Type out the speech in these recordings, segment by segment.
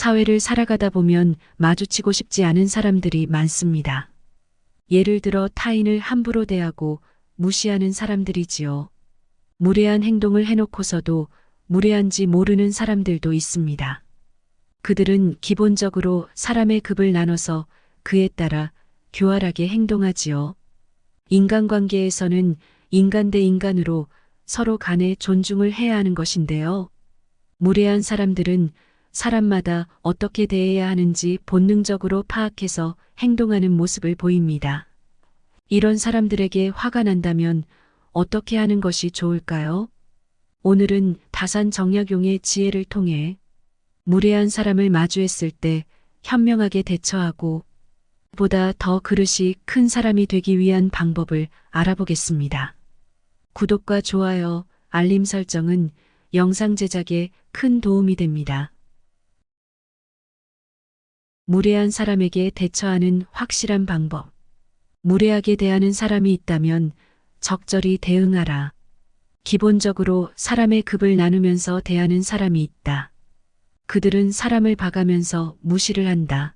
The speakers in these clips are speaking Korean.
사회를 살아가다 보면 마주치고 싶지 않은 사람들이 많습니다. 예를 들어 타인을 함부로 대하고 무시하는 사람들이지요. 무례한 행동을 해놓고서도 무례한지 모르는 사람들도 있습니다. 그들은 기본적으로 사람의 급을 나눠서 그에 따라 교활하게 행동하지요. 인간관계에서는 인간 대 인간으로 서로 간에 존중을 해야 하는 것인데요. 무례한 사람들은 사람마다 어떻게 대해야 하는지 본능적으로 파악해서 행동하는 모습을 보입니다. 이런 사람들에게 화가 난다면 어떻게 하는 것이 좋을까요? 오늘은 다산 정약용의 지혜를 통해 무례한 사람을 마주했을 때 현명하게 대처하고 보다 더 그릇이 큰 사람이 되기 위한 방법을 알아보겠습니다. 구독과 좋아요, 알림 설정은 영상 제작에 큰 도움이 됩니다. 무례한 사람에게 대처하는 확실한 방법. 무례하게 대하는 사람이 있다면 적절히 대응하라. 기본적으로 사람의 급을 나누면서 대하는 사람이 있다. 그들은 사람을 봐가면서 무시를 한다.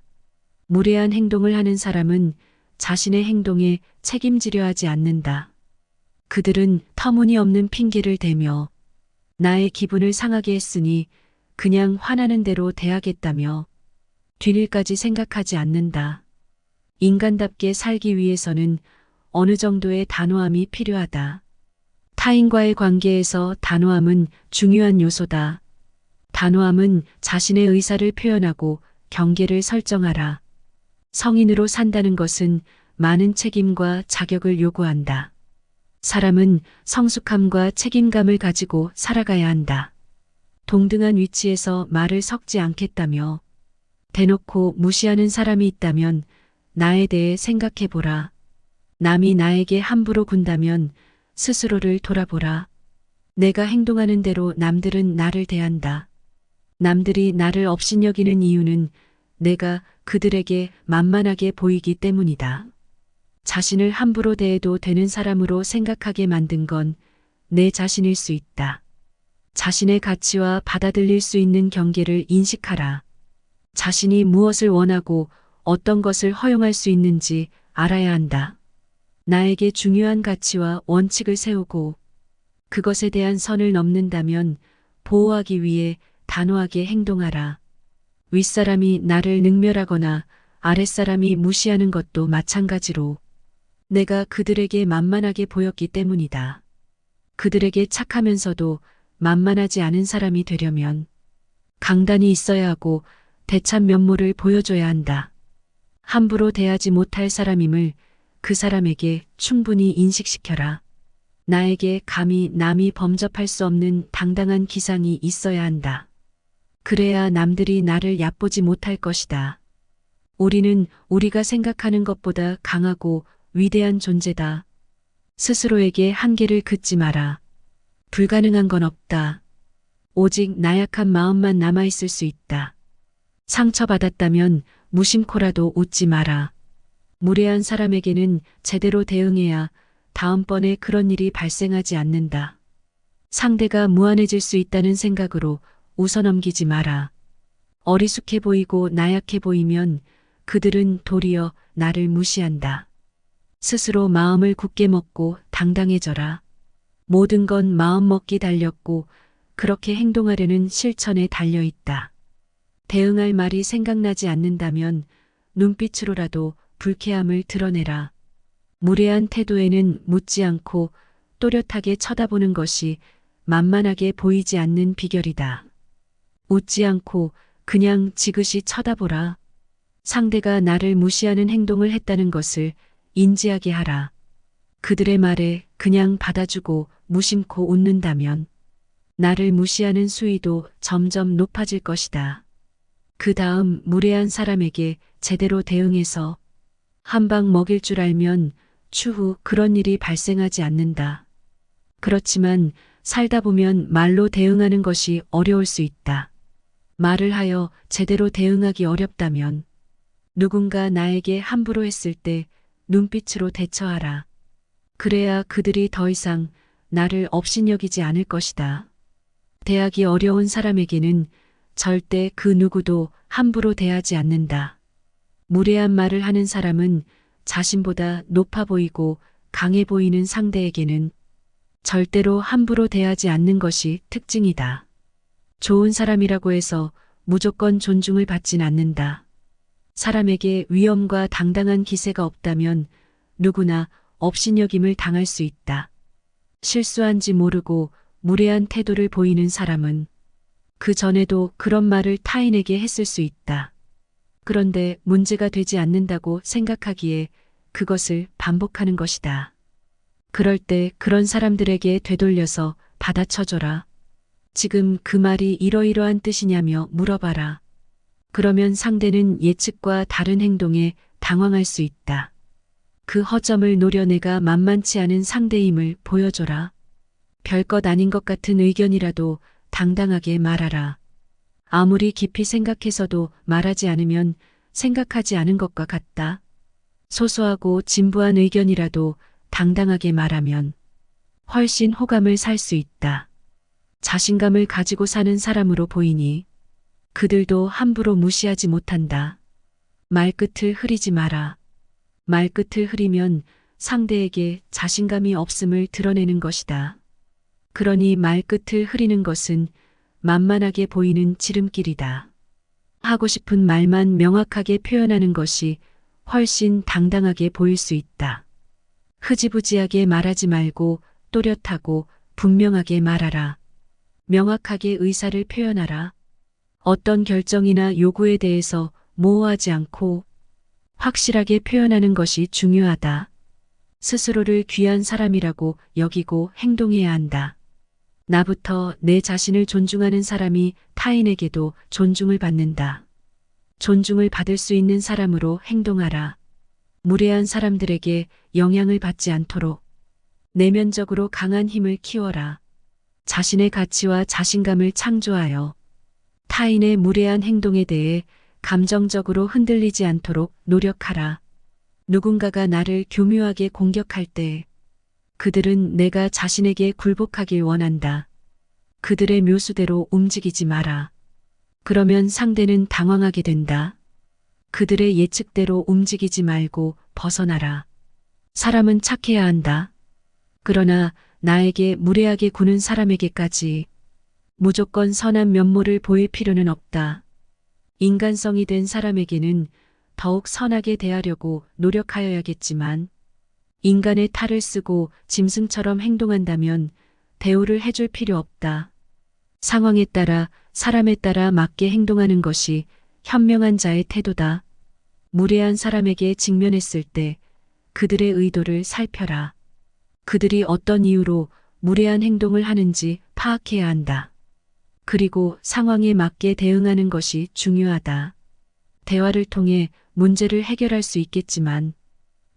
무례한 행동을 하는 사람은 자신의 행동에 책임지려 하지 않는다. 그들은 터무니없는 핑계를 대며 나의 기분을 상하게 했으니 그냥 화나는 대로 대하겠다며 뒷일까지 생각하지 않는다. 인간답게 살기 위해서는 어느 정도의 단호함이 필요하다. 타인과의 관계에서 단호함은 중요한 요소다. 단호함은 자신의 의사를 표현하고 경계를 설정하라. 성인으로 산다는 것은 많은 책임과 자격을 요구한다. 사람은 성숙함과 책임감을 가지고 살아가야 한다. 동등한 위치에서 말을 섞지 않겠다며 대놓고 무시하는 사람이 있다면 나에 대해 생각해보라. 남이 나에게 함부로 군다면 스스로를 돌아보라. 내가 행동하는 대로 남들은 나를 대한다. 남들이 나를 업신여기는 이유는 내가 그들에게 만만하게 보이기 때문이다. 자신을 함부로 대해도 되는 사람으로 생각하게 만든 건 내 자신일 수 있다. 자신의 가치와 받아들일 수 있는 경계를 인식하라. 자신이 무엇을 원하고 어떤 것을 허용할 수 있는지 알아야 한다. 나에게 중요한 가치와 원칙을 세우고 그것에 대한 선을 넘는다면 보호하기 위해 단호하게 행동하라. 윗사람이 나를 능멸하거나 아랫사람이 무시하는 것도 마찬가지로 내가 그들에게 만만하게 보였기 때문이다. 그들에게 착하면서도 만만하지 않은 사람이 되려면 강단이 있어야 하고 대참 면모를 보여줘야 한다. 함부로 대하지 못할 사람임을 그 사람에게 충분히 인식시켜라. 나에게 감히 남이 범접할 수 없는 당당한 기상이 있어야 한다. 그래야 남들이 나를 얕보지 못할 것이다. 우리는 우리가 생각하는 것보다 강하고 위대한 존재다. 스스로에게 한계를 긋지 마라. 불가능한 건 없다. 오직 나약한 마음만 남아있을 수 있다. 상처받았다면 무심코라도 웃지 마라. 무례한 사람에게는 제대로 대응해야 다음번에 그런 일이 발생하지 않는다. 상대가 무안해질 수 있다는 생각으로 웃어넘기지 마라. 어리숙해 보이고 나약해 보이면 그들은 도리어 나를 무시한다. 스스로 마음을 굳게 먹고 당당해져라. 모든 건 마음먹기 달렸고 그렇게 행동하려는 실천에 달려있다. 대응할 말이 생각나지 않는다면 눈빛으로라도 불쾌함을 드러내라. 무례한 태도에는 묻지 않고 또렷하게 쳐다보는 것이 만만하게 보이지 않는 비결이다. 웃지 않고 그냥 지그시 쳐다보라. 상대가 나를 무시하는 행동을 했다는 것을 인지하게 하라. 그들의 말에 그냥 받아주고 무심코 웃는다면 나를 무시하는 수위도 점점 높아질 것이다. 그 다음 무례한 사람에게 제대로 대응해서 한 방 먹일 줄 알면 추후 그런 일이 발생하지 않는다. 그렇지만 살다 보면 말로 대응하는 것이 어려울 수 있다. 말을 하여 제대로 대응하기 어렵다면 누군가 나에게 함부로 했을 때 눈빛으로 대처하라. 그래야 그들이 더 이상 나를 업신여기지 않을 것이다. 대하기 어려운 사람에게는 절대 그 누구도 함부로 대하지 않는다. 무례한 말을 하는 사람은 자신보다 높아 보이고 강해 보이는 상대에게는 절대로 함부로 대하지 않는 것이 특징이다. 좋은 사람이라고 해서 무조건 존중을 받진 않는다. 사람에게 위엄과 당당한 기세가 없다면 누구나 업신여김을 당할 수 있다. 실수한지 모르고 무례한 태도를 보이는 사람은 그 전에도 그런 말을 타인에게 했을 수 있다. 그런데 문제가 되지 않는다고 생각하기에 그것을 반복하는 것이다. 그럴 때 그런 사람들에게 되돌려서 받아쳐줘라. 지금 그 말이 이러이러한 뜻이냐며 물어봐라. 그러면 상대는 예측과 다른 행동에 당황할 수 있다. 그 허점을 노려내가 만만치 않은 상대임을 보여줘라. 별것 아닌 것 같은 의견이라도 당당하게 말하라. 아무리 깊이 생각해서도 말하지 않으면 생각하지 않은 것과 같다. 소소하고 진부한 의견이라도 당당하게 말하면 훨씬 호감을 살 수 있다. 자신감을 가지고 사는 사람으로 보이니 그들도 함부로 무시하지 못한다. 말끝을 흐리지 마라. 말끝을 흐리면 상대에게 자신감이 없음을 드러내는 것이다. 그러니 말끝을 흐리는 것은 만만하게 보이는 지름길이다. 하고 싶은 말만 명확하게 표현하는 것이 훨씬 당당하게 보일 수 있다. 흐지부지하게 말하지 말고 또렷하고 분명하게 말하라. 명확하게 의사를 표현하라. 어떤 결정이나 요구에 대해서 모호하지 않고 확실하게 표현하는 것이 중요하다. 스스로를 귀한 사람이라고 여기고 행동해야 한다. 나부터 내 자신을 존중하는 사람이 타인에게도 존중을 받는다. 존중을 받을 수 있는 사람으로 행동하라. 무례한 사람들에게 영향을 받지 않도록 내면적으로 강한 힘을 키워라. 자신의 가치와 자신감을 창조하여 타인의 무례한 행동에 대해 감정적으로 흔들리지 않도록 노력하라. 누군가가 나를 교묘하게 공격할 때 그들은 내가 자신에게 굴복하길 원한다. 그들의 묘수대로 움직이지 마라. 그러면 상대는 당황하게 된다. 그들의 예측대로 움직이지 말고 벗어나라. 사람은 착해야 한다. 그러나 나에게 무례하게 구는 사람에게까지 무조건 선한 면모를 보일 필요는 없다. 인간성이 된 사람에게는 더욱 선하게 대하려고 노력하여야겠지만 인간의 탈을 쓰고 짐승처럼 행동한다면 대우를 해줄 필요 없다. 상황에 따라 사람에 따라 맞게 행동하는 것이 현명한 자의 태도다. 무례한 사람에게 직면했을 때 그들의 의도를 살펴라. 그들이 어떤 이유로 무례한 행동을 하는지 파악해야 한다. 그리고 상황에 맞게 대응하는 것이 중요하다. 대화를 통해 문제를 해결할 수 있겠지만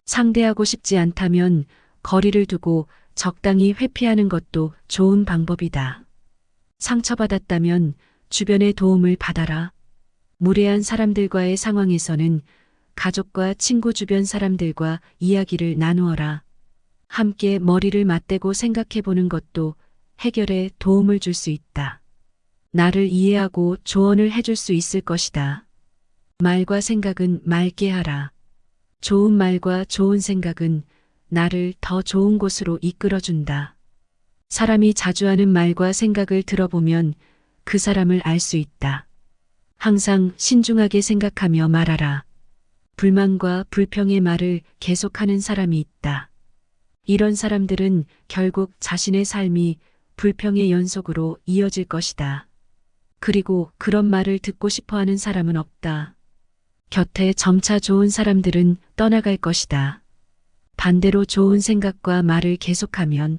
상대하고 싶지 않다면 거리를 두고 적당히 회피하는 것도 좋은 방법이다. 상처받았다면 주변의 도움을 받아라. 무례한 사람들과의 상황에서는 가족과 친구 주변 사람들과 이야기를 나누어라. 함께 머리를 맞대고 생각해 보는 것도 해결에 도움을 줄 수 있다. 나를 이해하고 조언을 해줄 수 있을 것이다. 말과 생각은 맑게 하라. 좋은 말과 좋은 생각은 나를 더 좋은 곳으로 이끌어준다. 사람이 자주 하는 말과 생각을 들어보면 그 사람을 알 수 있다. 항상 신중하게 생각하며 말하라. 불만과 불평의 말을 계속하는 사람이 있다. 이런 사람들은 결국 자신의 삶이 불평의 연속으로 이어질 것이다. 그리고 그런 말을 듣고 싶어 하는 사람은 없다. 곁에 점차 좋은 사람들은 떠나갈 것이다. 반대로 좋은 생각과 말을 계속하면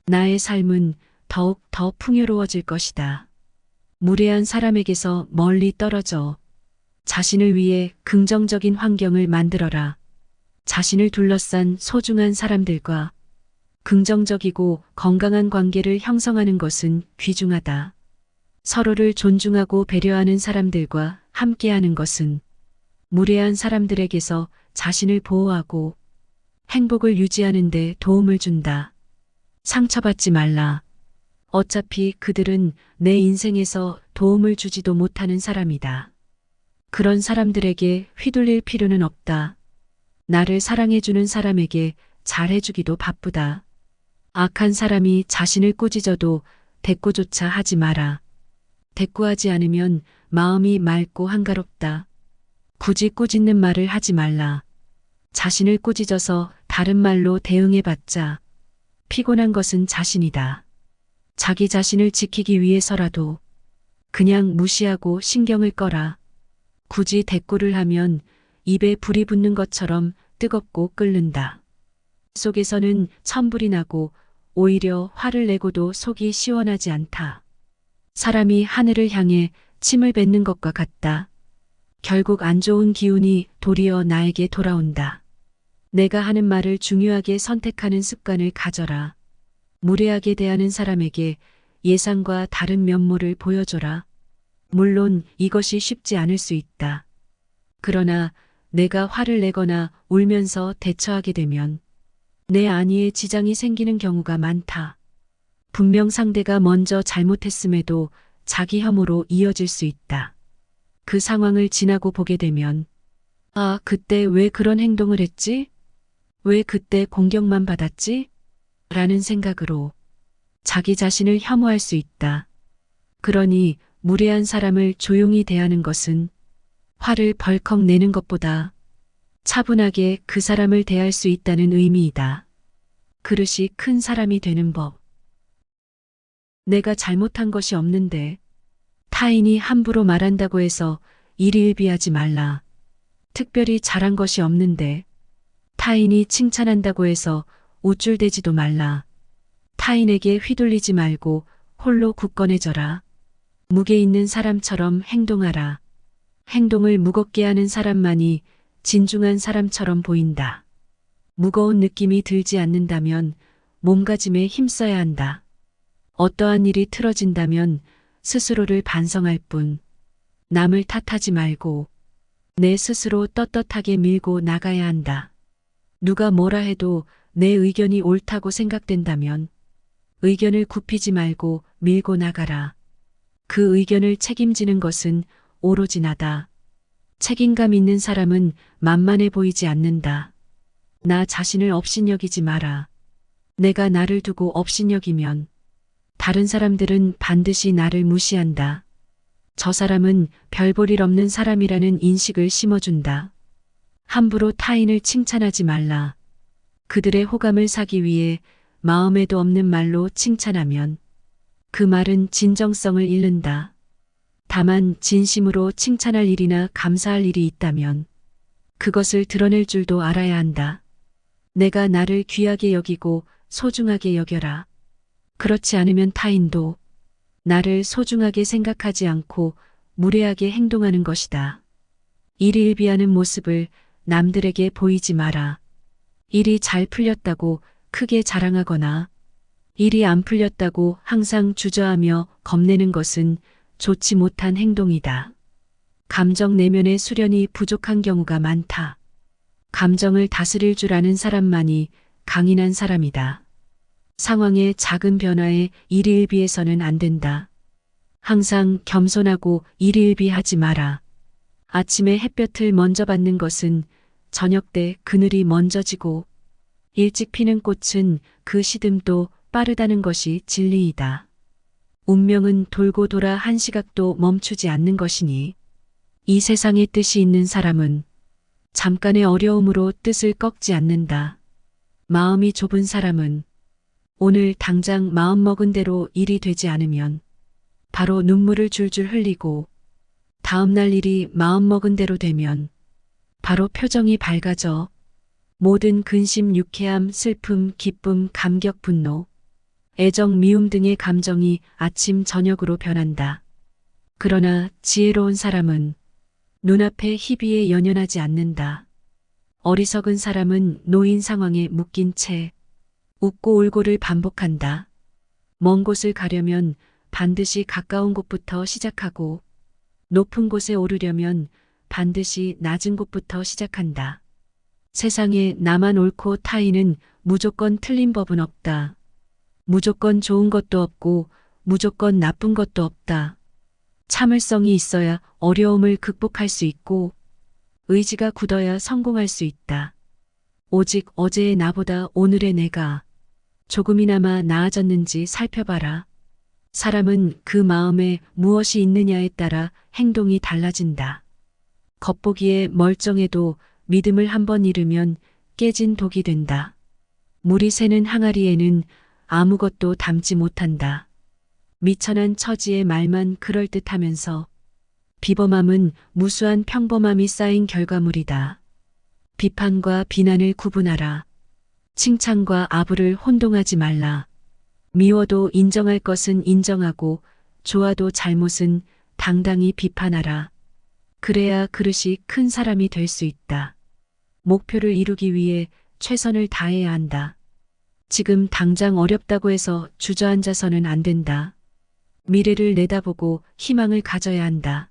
나의 삶은 더욱 더 풍요로워질 것이다. 무례한 사람에게서 멀리 떨어져 자신을 위해 긍정적인 환경을 만들어라. 자신을 둘러싼 소중한 사람들과 긍정적이고 건강한 관계를 형성하는 것은 귀중하다. 서로를 존중하고 배려하는 사람들과 함께하는 것은 무례한 사람들에게서 자신을 보호하고 행복을 유지하는 데 도움을 준다. 상처받지 말라. 어차피 그들은 내 인생에서 도움을 주지도 못하는 사람이다. 그런 사람들에게 휘둘릴 필요는 없다. 나를 사랑해주는 사람에게 잘해주기도 바쁘다. 악한 사람이 자신을 꾸짖어도 대꾸조차 하지 마라. 대꾸하지 않으면 마음이 맑고 한가롭다. 굳이 꾸짖는 말을 하지 말라. 자신을 꾸짖어서 다른 말로 대응해봤자 피곤한 것은 자신이다. 자기 자신을 지키기 위해서라도 그냥 무시하고 신경을 꺼라. 굳이 대꾸를 하면 입에 불이 붙는 것처럼 뜨겁고 끓는다. 속에서는 천불이 나고 오히려 화를 내고도 속이 시원하지 않다. 사람이 하늘을 향해 침을 뱉는 것과 같다. 결국 안 좋은 기운이 도리어 나에게 돌아온다. 내가 하는 말을 중요하게 선택하는 습관을 가져라. 무례하게 대하는 사람에게 예상과 다른 면모를 보여줘라. 물론 이것이 쉽지 않을 수 있다. 그러나 내가 화를 내거나 울면서 대처하게 되면 내 안위에 지장이 생기는 경우가 많다. 분명 상대가 먼저 잘못했음에도 자기 혐오로 이어질 수 있다. 그 상황을 지나고 보게 되면 아, 그때 왜 그런 행동을 했지? 왜 그때 공격만 받았지? 라는 생각으로 자기 자신을 혐오할 수 있다. 그러니 무례한 사람을 조용히 대하는 것은 화를 벌컥 내는 것보다 차분하게 그 사람을 대할 수 있다는 의미이다. 그릇이 큰 사람이 되는 법. 내가 잘못한 것이 없는데 타인이 함부로 말한다고 해서 일희일비하지 말라. 특별히 잘한 것이 없는데 타인이 칭찬한다고 해서 우쭐대지도 말라. 타인에게 휘둘리지 말고 홀로 굳건해져라. 무게 있는 사람처럼 행동하라. 행동을 무겁게 하는 사람만이 진중한 사람처럼 보인다. 무거운 느낌이 들지 않는다면 몸가짐에 힘써야 한다. 어떠한 일이 틀어진다면 스스로를 반성할 뿐 남을 탓하지 말고 내 스스로 떳떳하게 밀고 나가야 한다. 누가 뭐라 해도 내 의견이 옳다고 생각된다면 의견을 굽히지 말고 밀고 나가라. 그 의견을 책임지는 것은 오로지 나다. 책임감 있는 사람은 만만해 보이지 않는다. 나 자신을 업신여기지 마라. 내가 나를 두고 업신여기면 다른 사람들은 반드시 나를 무시한다. 저 사람은 별 볼 일 없는 사람이라는 인식을 심어준다. 함부로 타인을 칭찬하지 말라. 그들의 호감을 사기 위해 마음에도 없는 말로 칭찬하면 그 말은 진정성을 잃는다. 다만 진심으로 칭찬할 일이나 감사할 일이 있다면 그것을 드러낼 줄도 알아야 한다. 내가 나를 귀하게 여기고 소중하게 여겨라. 그렇지 않으면 타인도 나를 소중하게 생각하지 않고 무례하게 행동하는 것이다. 일희일비하는 모습을 남들에게 보이지 마라. 일이 잘 풀렸다고 크게 자랑하거나 일이 안 풀렸다고 항상 주저하며 겁내는 것은 좋지 못한 행동이다. 감정 내면의 수련이 부족한 경우가 많다. 감정을 다스릴 줄 아는 사람만이 강인한 사람이다. 상황의 작은 변화에 일희일비해서는 안 된다. 항상 겸손하고 일희일비하지 마라. 아침에 햇볕을 먼저 받는 것은 저녁 때 그늘이 먼저 지고 일찍 피는 꽃은 그 시듬도 빠르다는 것이 진리이다. 운명은 돌고 돌아 한 시각도 멈추지 않는 것이니 이 세상에 뜻이 있는 사람은 잠깐의 어려움으로 뜻을 꺾지 않는다. 마음이 좁은 사람은 오늘 당장 마음먹은 대로 일이 되지 않으면 바로 눈물을 줄줄 흘리고 다음날 일이 마음먹은 대로 되면 바로 표정이 밝아져 모든 근심, 유쾌함, 슬픔, 기쁨, 감격, 분노, 애정, 미움 등의 감정이 아침, 저녁으로 변한다. 그러나 지혜로운 사람은 눈앞의 희비에 연연하지 않는다. 어리석은 사람은 놓인 상황에 묶인 채 웃고 울고를 반복한다. 먼 곳을 가려면 반드시 가까운 곳부터 시작하고 높은 곳에 오르려면 반드시 낮은 곳부터 시작한다. 세상에 나만 옳고 타인은 무조건 틀린 법은 없다. 무조건 좋은 것도 없고 무조건 나쁜 것도 없다. 참을성이 있어야 어려움을 극복할 수 있고 의지가 굳어야 성공할 수 있다. 오직 어제의 나보다 오늘의 내가 조금이나마 나아졌는지 살펴봐라. 사람은 그 마음에 무엇이 있느냐에 따라 행동이 달라진다. 겉보기에 멀쩡해도 믿음을 한번 잃으면 깨진 독이 된다. 물이 새는 항아리에는 아무것도 담지 못한다. 미천한 처지의 말만 그럴듯하면서 비범함은 무수한 평범함이 쌓인 결과물이다. 비판과 비난을 구분하라. 칭찬과 아부를 혼동하지 말라. 미워도 인정할 것은 인정하고 좋아도 잘못은 당당히 비판하라. 그래야 그릇이 큰 사람이 될 수 있다. 목표를 이루기 위해 최선을 다해야 한다. 지금 당장 어렵다고 해서 주저앉아서는 안 된다. 미래를 내다보고 희망을 가져야 한다.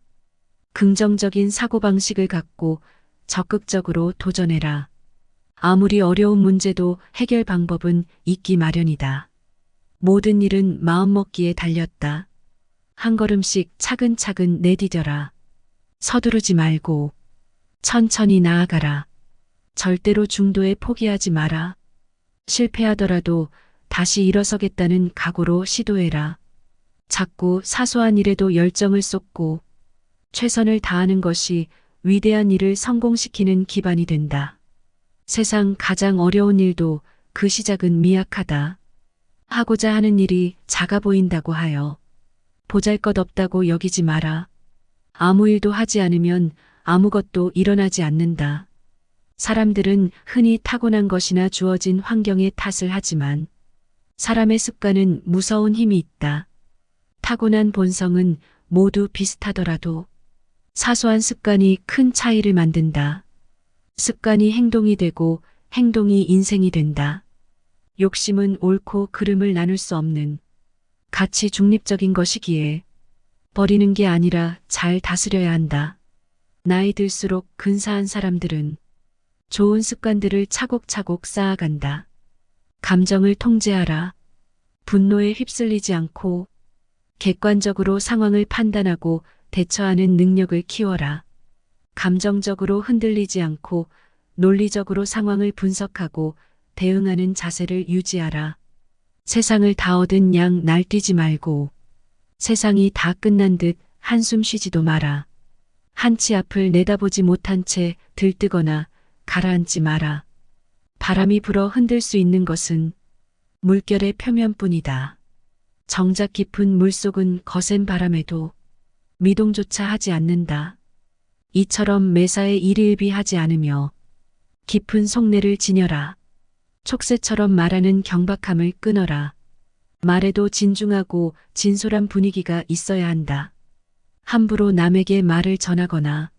긍정적인 사고방식을 갖고 적극적으로 도전해라. 아무리 어려운 문제도 해결 방법은 있기 마련이다. 모든 일은 마음먹기에 달렸다. 한 걸음씩 차근차근 내디뎌라. 서두르지 말고 천천히 나아가라. 절대로 중도에 포기하지 마라. 실패하더라도 다시 일어서겠다는 각오로 시도해라. 작고 사소한 일에도 열정을 쏟고 최선을 다하는 것이 위대한 일을 성공시키는 기반이 된다. 세상 가장 어려운 일도 그 시작은 미약하다. 하고자 하는 일이 작아 보인다고 하여 보잘것없다고 여기지 마라. 아무 일도 하지 않으면 아무것도 일어나지 않는다. 사람들은 흔히 타고난 것이나 주어진 환경의 탓을 하지만 사람의 습관은 무서운 힘이 있다. 타고난 본성은 모두 비슷하더라도 사소한 습관이 큰 차이를 만든다. 습관이 행동이 되고 행동이 인생이 된다. 욕심은 옳고 그름을 나눌 수 없는 가치 중립적인 것이기에 버리는 게 아니라 잘 다스려야 한다. 나이 들수록 근사한 사람들은 좋은 습관들을 차곡차곡 쌓아간다. 감정을 통제하라. 분노에 휩쓸리지 않고 객관적으로 상황을 판단하고 대처하는 능력을 키워라. 감정적으로 흔들리지 않고 논리적으로 상황을 분석하고 대응하는 자세를 유지하라. 세상을 다 얻은 양 날뛰지 말고 세상이 다 끝난 듯 한숨 쉬지도 마라. 한치 앞을 내다보지 못한 채 들뜨거나 가라앉지 마라. 바람이 불어 흔들 수 있는 것은 물결의 표면뿐이다. 정작 깊은 물속은 거센 바람에도 미동조차 하지 않는다. 이처럼 매사에 일일비하지 않으며 깊은 속내를 지녀라. 촉새처럼 말하는 경박함을 끊어라. 말에도 진중하고 진솔한 분위기가 있어야 한다. 함부로 남에게 말을 전하거나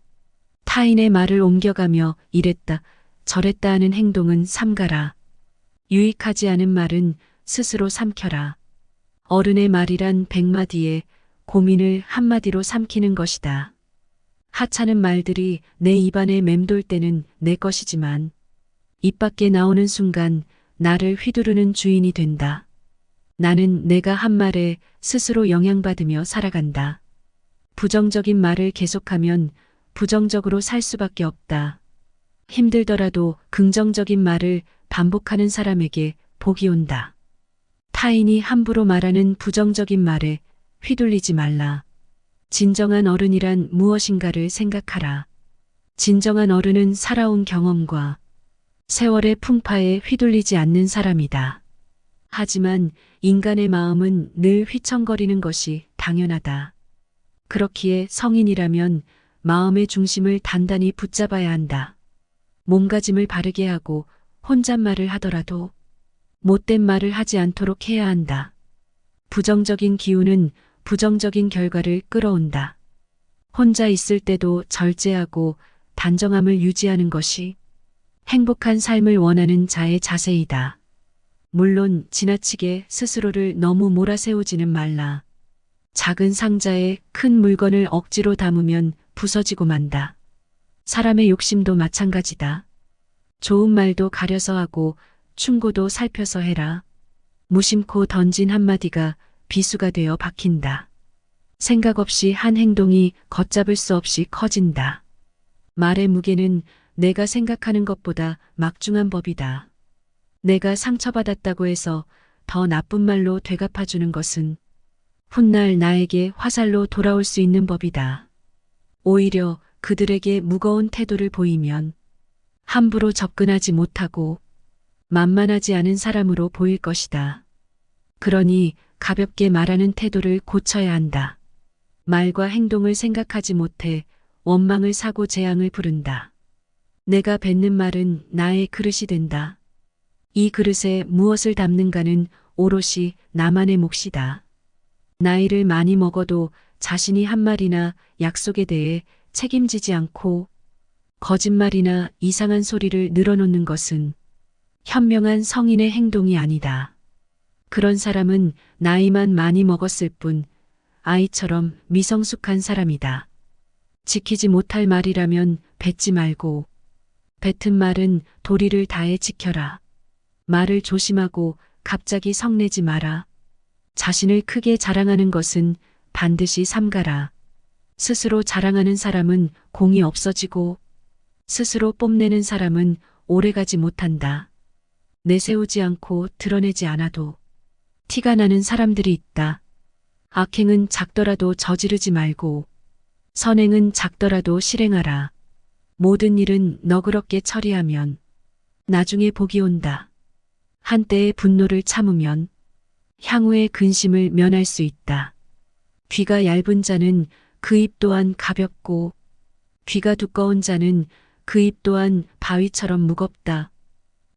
타인의 말을 옮겨가며 이랬다 저랬다 하는 행동은 삼가라. 유익하지 않은 말은 스스로 삼켜라. 어른의 말이란 100마디에 고민을 한마디로 삼키는 것이다. 하찮은 말들이 내 입안에 맴돌 때는 내 것이지만 입 밖에 나오는 순간 나를 휘두르는 주인이 된다. 나는 내가 한 말에 스스로 영향받으며 살아간다. 부정적인 말을 계속하면 부정적으로 살 수밖에 없다. 힘들더라도 긍정적인 말을 반복하는 사람에게 복이 온다. 타인이 함부로 말하는 부정적인 말에 휘둘리지 말라. 진정한 어른이란 무엇인가를 생각하라. 진정한 어른은 살아온 경험과 세월의 풍파에 휘둘리지 않는 사람이다. 하지만 인간의 마음은 늘 휘청거리는 것이 당연하다. 그렇기에 성인이라면 마음의 중심을 단단히 붙잡아야 한다. 몸가짐을 바르게 하고 혼잣말을 하더라도 못된 말을 하지 않도록 해야 한다. 부정적인 기운은 부정적인 결과를 끌어온다. 혼자 있을 때도 절제하고 단정함을 유지하는 것이 행복한 삶을 원하는 자의 자세이다. 물론 지나치게 스스로를 너무 몰아세우지는 말라. 작은 상자에 큰 물건을 억지로 담으면 부서지고 만다. 사람의 욕심도 마찬가지다. 좋은 말도 가려서 하고 충고도 살펴서 해라. 무심코 던진 한마디가 비수가 되어 박힌다. 생각 없이 한 행동이 걷잡을 수 없이 커진다. 말의 무게는 내가 생각하는 것보다 막중한 법이다. 내가 상처받았다고 해서 더 나쁜 말로 되갚아주는 것은 훗날 나에게 화살로 돌아올 수 있는 법이다. 오히려 그들에게 무거운 태도를 보이면 함부로 접근하지 못하고 만만하지 않은 사람으로 보일 것이다. 그러니 가볍게 말하는 태도를 고쳐야 한다. 말과 행동을 생각하지 못해 원망을 사고 재앙을 부른다. 내가 뱉는 말은 나의 그릇이 된다. 이 그릇에 무엇을 담는가는 오롯이 나만의 몫이다. 나이를 많이 먹어도 자신이 한 말이나 약속에 대해 책임지지 않고 거짓말이나 이상한 소리를 늘어놓는 것은 현명한 성인의 행동이 아니다. 그런 사람은 나이만 많이 먹었을 뿐 아이처럼 미성숙한 사람이다. 지키지 못할 말이라면 뱉지 말고 뱉은 말은 도리를 다해 지켜라. 말을 조심하고 갑자기 성내지 마라. 자신을 크게 자랑하는 것은 반드시 삼가라. 스스로 자랑하는 사람은 공이 없어지고 스스로 뽐내는 사람은 오래가지 못한다. 내세우지 않고 드러내지 않아도 티가 나는 사람들이 있다. 악행은 작더라도 저지르지 말고 선행은 작더라도 실행하라. 모든 일은 너그럽게 처리하면 나중에 복이 온다. 한때의 분노를 참으면 향후의 근심을 면할 수 있다. 귀가 얇은 자는 그 입 또한 가볍고 귀가 두꺼운 자는 그 입 또한 바위처럼 무겁다.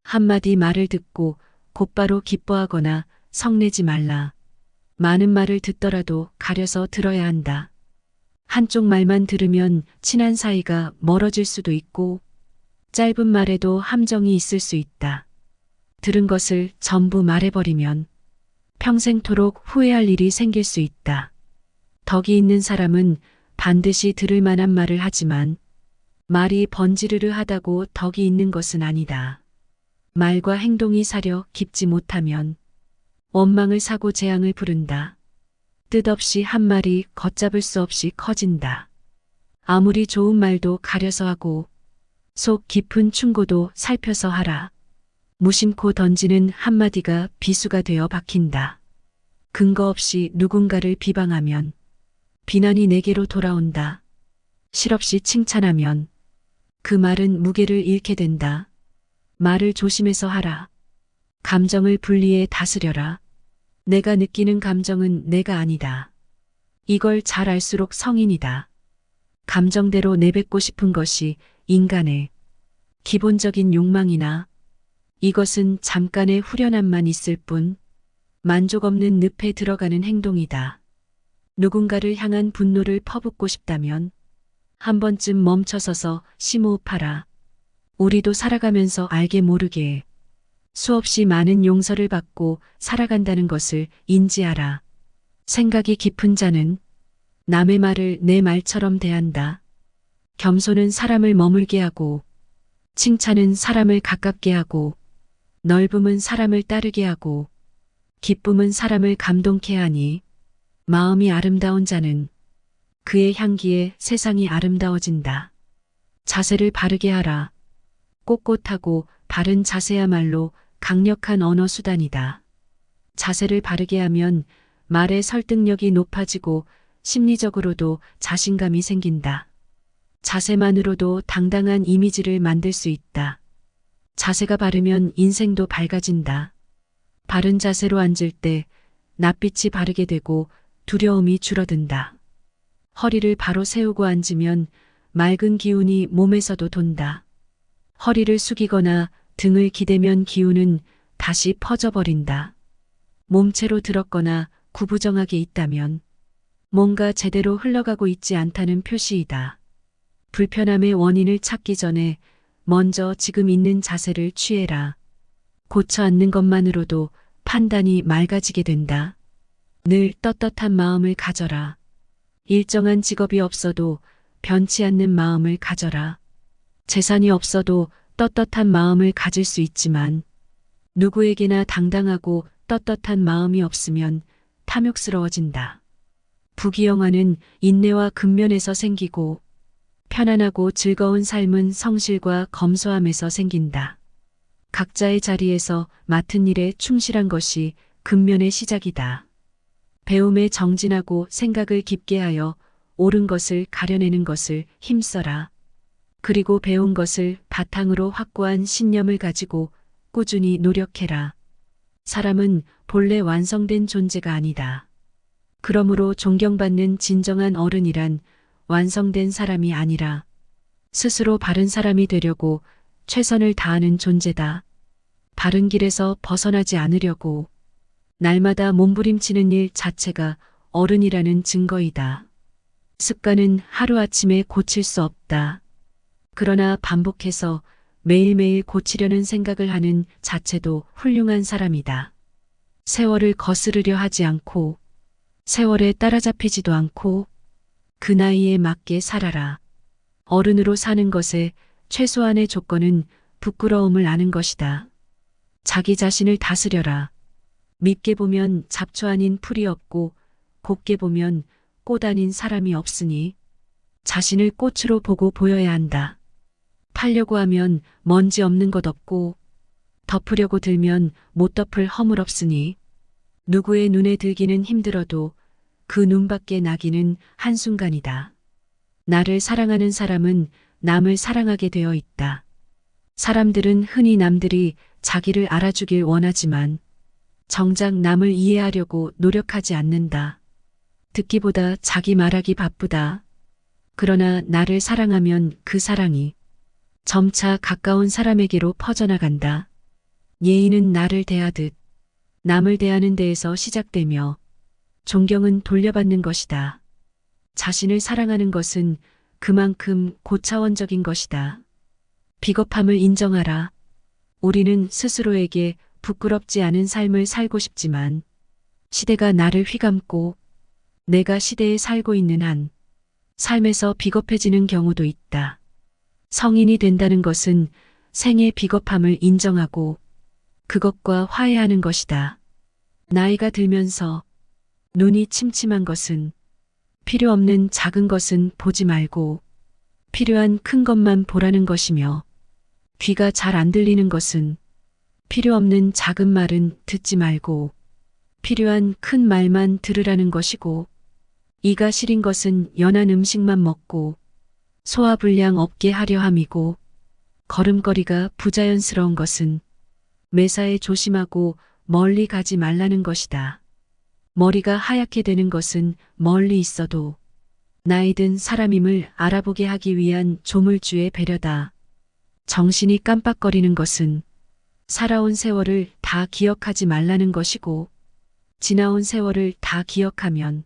한마디 말을 듣고 곧바로 기뻐하거나 성내지 말라. 많은 말을 듣더라도 가려서 들어야 한다. 한쪽 말만 들으면 친한 사이가 멀어질 수도 있고 짧은 말에도 함정이 있을 수 있다. 들은 것을 전부 말해버리면 평생토록 후회할 일이 생길 수 있다. 덕이 있는 사람은 반드시 들을 만한 말을 하지만 말이 번지르르 하다고 덕이 있는 것은 아니다. 말과 행동이 사려 깊지 못하면 원망을 사고 재앙을 부른다. 뜻없이 한 말이 걷잡을 수 없이 커진다. 아무리 좋은 말도 가려서 하고 속 깊은 충고도 살펴서 하라. 무심코 던지는 한마디가 비수가 되어 박힌다. 근거 없이 누군가를 비방하면 비난이 내게로 돌아온다. 실없이 칭찬하면 그 말은 무게를 잃게 된다. 말을 조심해서 하라. 감정을 분리해 다스려라. 내가 느끼는 감정은 내가 아니다. 이걸 잘 알수록 성인이다. 감정대로 내뱉고 싶은 것이 인간의 기본적인 욕망이나 이것은 잠깐의 후련함만 있을 뿐 만족 없는 늪에 들어가는 행동이다. 누군가를 향한 분노를 퍼붓고 싶다면 한 번쯤 멈춰서서 심호흡하라. 우리도 살아가면서 알게 모르게 수없이 많은 용서를 받고 살아간다는 것을 인지하라. 생각이 깊은 자는 남의 말을 내 말처럼 대한다. 겸손은 사람을 머물게 하고 칭찬은 사람을 가깝게 하고 넓음은 사람을 따르게 하고 기쁨은 사람을 감동케 하니 마음이 아름다운 자는 그의 향기에 세상이 아름다워진다. 자세를 바르게 하라. 꼿꼿하고 바른 자세야말로 강력한 언어 수단이다. 자세를 바르게 하면 말의 설득력이 높아지고 심리적으로도 자신감이 생긴다. 자세만으로도 당당한 이미지를 만들 수 있다. 자세가 바르면 인생도 밝아진다. 바른 자세로 앉을 때 낯빛이 바르게 되고 두려움이 줄어든다. 허리를 바로 세우고 앉으면 맑은 기운이 몸에서도 돈다. 허리를 숙이거나 등을 기대면 기운은 다시 퍼져버린다. 몸체로 들었거나 구부정하게 있다면 뭔가 제대로 흘러가고 있지 않다는 표시이다. 불편함의 원인을 찾기 전에 먼저 지금 있는 자세를 취해라. 고쳐 앉는 것만으로도 판단이 맑아지게 된다. 늘 떳떳한 마음을 가져라. 일정한 직업이 없어도 변치 않는 마음을 가져라. 재산이 없어도 떳떳한 마음을 가질 수 있지만 누구에게나 당당하고 떳떳한 마음이 없으면 탐욕스러워진다. 부귀영화는 인내와 근면에서 생기고 편안하고 즐거운 삶은 성실과 검소함에서 생긴다. 각자의 자리에서 맡은 일에 충실한 것이 근면의 시작이다. 배움에 정진하고 생각을 깊게 하여 옳은 것을 가려내는 것을 힘써라. 그리고 배운 것을 바탕으로 확고한 신념을 가지고 꾸준히 노력해라. 사람은 본래 완성된 존재가 아니다. 그러므로 존경받는 진정한 어른이란 완성된 사람이 아니라 스스로 바른 사람이 되려고 최선을 다하는 존재다. 바른 길에서 벗어나지 않으려고 날마다 몸부림치는 일 자체가 어른이라는 증거이다. 습관은 하루아침에 고칠 수 없다. 그러나 반복해서 매일매일 고치려는 생각을 하는 자체도 훌륭한 사람이다. 세월을 거스르려 하지 않고 세월에 따라잡히지도 않고 그 나이에 맞게 살아라. 어른으로 사는 것의 최소한의 조건은 부끄러움을 아는 것이다. 자기 자신을 다스려라. 밉게 보면 잡초 아닌 풀이 없고 곱게 보면 꽃 아닌 사람이 없으니 자신을 꽃으로 보고 보여야 한다. 팔려고 하면 먼지 없는 것 없고 덮으려고 들면 못 덮을 허물 없으니 누구의 눈에 들기는 힘들어도 그 눈밖에 나기는 한순간이다. 나를 사랑하는 사람은 남을 사랑하게 되어 있다. 사람들은 흔히 남들이 자기를 알아주길 원하지만 정작 남을 이해하려고 노력하지 않는다. 듣기보다 자기 말하기 바쁘다. 그러나 나를 사랑하면 그 사랑이 점차 가까운 사람에게로 퍼져나간다. 예의는 나를 대하듯 남을 대하는 데에서 시작되며 존경은 돌려받는 것이다. 자신을 사랑하는 것은 그만큼 고차원적인 것이다. 비겁함을 인정하라. 우리는 스스로에게 부끄럽지 않은 삶을 살고 싶지만 시대가 나를 휘감고 내가 시대에 살고 있는 한 삶에서 비겁해지는 경우도 있다. 성인이 된다는 것은 생의 비겁함을 인정하고 그것과 화해하는 것이다. 나이가 들면서 눈이 침침한 것은 필요 없는 작은 것은 보지 말고 필요한 큰 것만 보라는 것이며 귀가 잘 안 들리는 것은 필요 없는 작은 말은 듣지 말고 필요한 큰 말만 들으라는 것이고 이가 시린 것은 연한 음식만 먹고 소화불량 없게 하려 함이고 걸음걸이가 부자연스러운 것은 매사에 조심하고 멀리 가지 말라는 것이다. 머리가 하얗게 되는 것은 멀리 있어도 나이 든 사람임을 알아보게 하기 위한 조물주의 배려다. 정신이 깜빡거리는 것은 살아온 세월을 다 기억하지 말라는 것이고 지나온 세월을 다 기억하면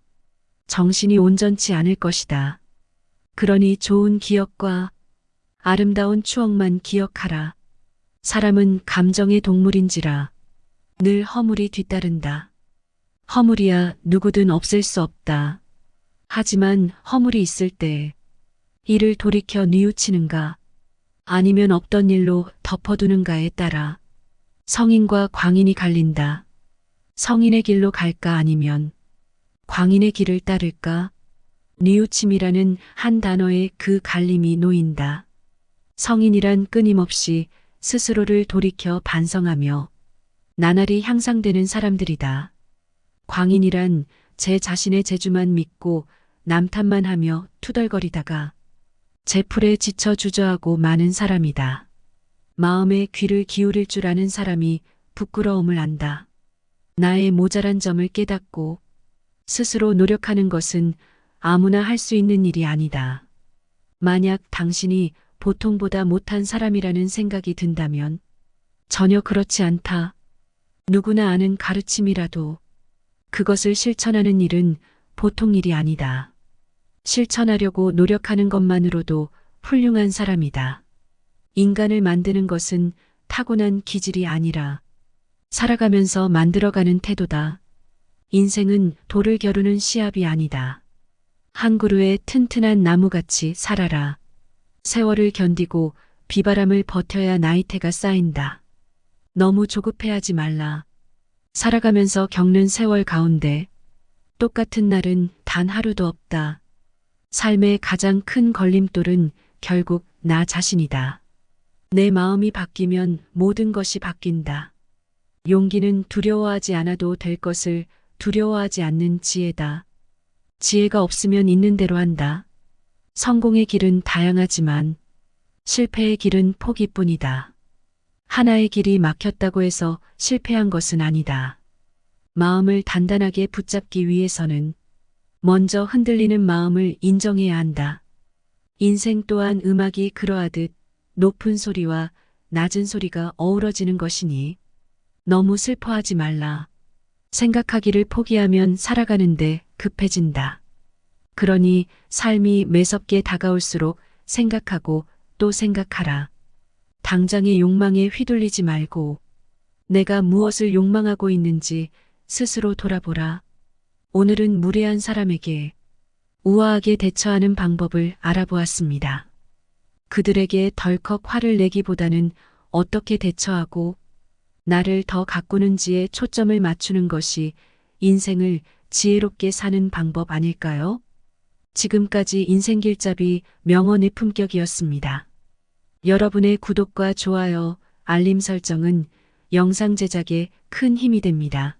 정신이 온전치 않을 것이다. 그러니 좋은 기억과 아름다운 추억만 기억하라. 사람은 감정의 동물인지라 늘 허물이 뒤따른다. 허물이야 누구든 없앨 수 없다. 하지만 허물이 있을 때 이를 돌이켜 뉘우치는가 아니면 없던 일로 덮어두는가에 따라 성인과 광인이 갈린다. 성인의 길로 갈까 아니면 광인의 길을 따를까? 뉘우침이라는 한 단어에 그 갈림이 놓인다. 성인이란 끊임없이 스스로를 돌이켜 반성하며 나날이 향상되는 사람들이다. 광인이란 제 자신의 재주만 믿고 남 탓만 하며 투덜거리다가 제풀에 지쳐 주저하고 마는 사람이다. 마음에 귀를 기울일 줄 아는 사람이 부끄러움을 안다. 나의 모자란 점을 깨닫고 스스로 노력하는 것은 아무나 할 수 있는 일이 아니다. 만약 당신이 보통보다 못한 사람이라는 생각이 든다면 전혀 그렇지 않다. 누구나 아는 가르침이라도 그것을 실천하는 일은 보통 일이 아니다. 실천하려고 노력하는 것만으로도 훌륭한 사람이다. 인간을 만드는 것은 타고난 기질이 아니라 살아가면서 만들어가는 태도다. 인생은 돌을 겨루는 시합이 아니다. 한 그루의 튼튼한 나무같이 살아라. 세월을 견디고 비바람을 버텨야 나이테가 쌓인다. 너무 조급해하지 말라. 살아가면서 겪는 세월 가운데 똑같은 날은 단 하루도 없다. 삶의 가장 큰 걸림돌은 결국 나 자신이다. 내 마음이 바뀌면 모든 것이 바뀐다. 용기는 두려워하지 않아도 될 것을 두려워하지 않는 지혜다. 지혜가 없으면 있는 대로 한다. 성공의 길은 다양하지만 실패의 길은 포기뿐이다. 하나의 길이 막혔다고 해서 실패한 것은 아니다. 마음을 단단하게 붙잡기 위해서는 먼저 흔들리는 마음을 인정해야 한다. 인생 또한 음악이 그러하듯 높은 소리와 낮은 소리가 어우러지는 것이니 너무 슬퍼하지 말라. 생각하기를 포기하면 살아가는데 급해진다. 그러니 삶이 매섭게 다가올수록 생각하고 또 생각하라. 당장의 욕망에 휘둘리지 말고 내가 무엇을 욕망하고 있는지 스스로 돌아보라. 오늘은 무례한 사람에게 우아하게 대처하는 방법을 알아보았습니다. 그들에게 덜컥 화를 내기보다는 어떻게 대처하고 나를 더 가꾸는지에 초점을 맞추는 것이 인생을 지혜롭게 사는 방법 아닐까요? 지금까지 인생길잡이 명언의 품격이었습니다. 여러분의 구독과 좋아요, 알림 설정은 영상 제작에 큰 힘이 됩니다.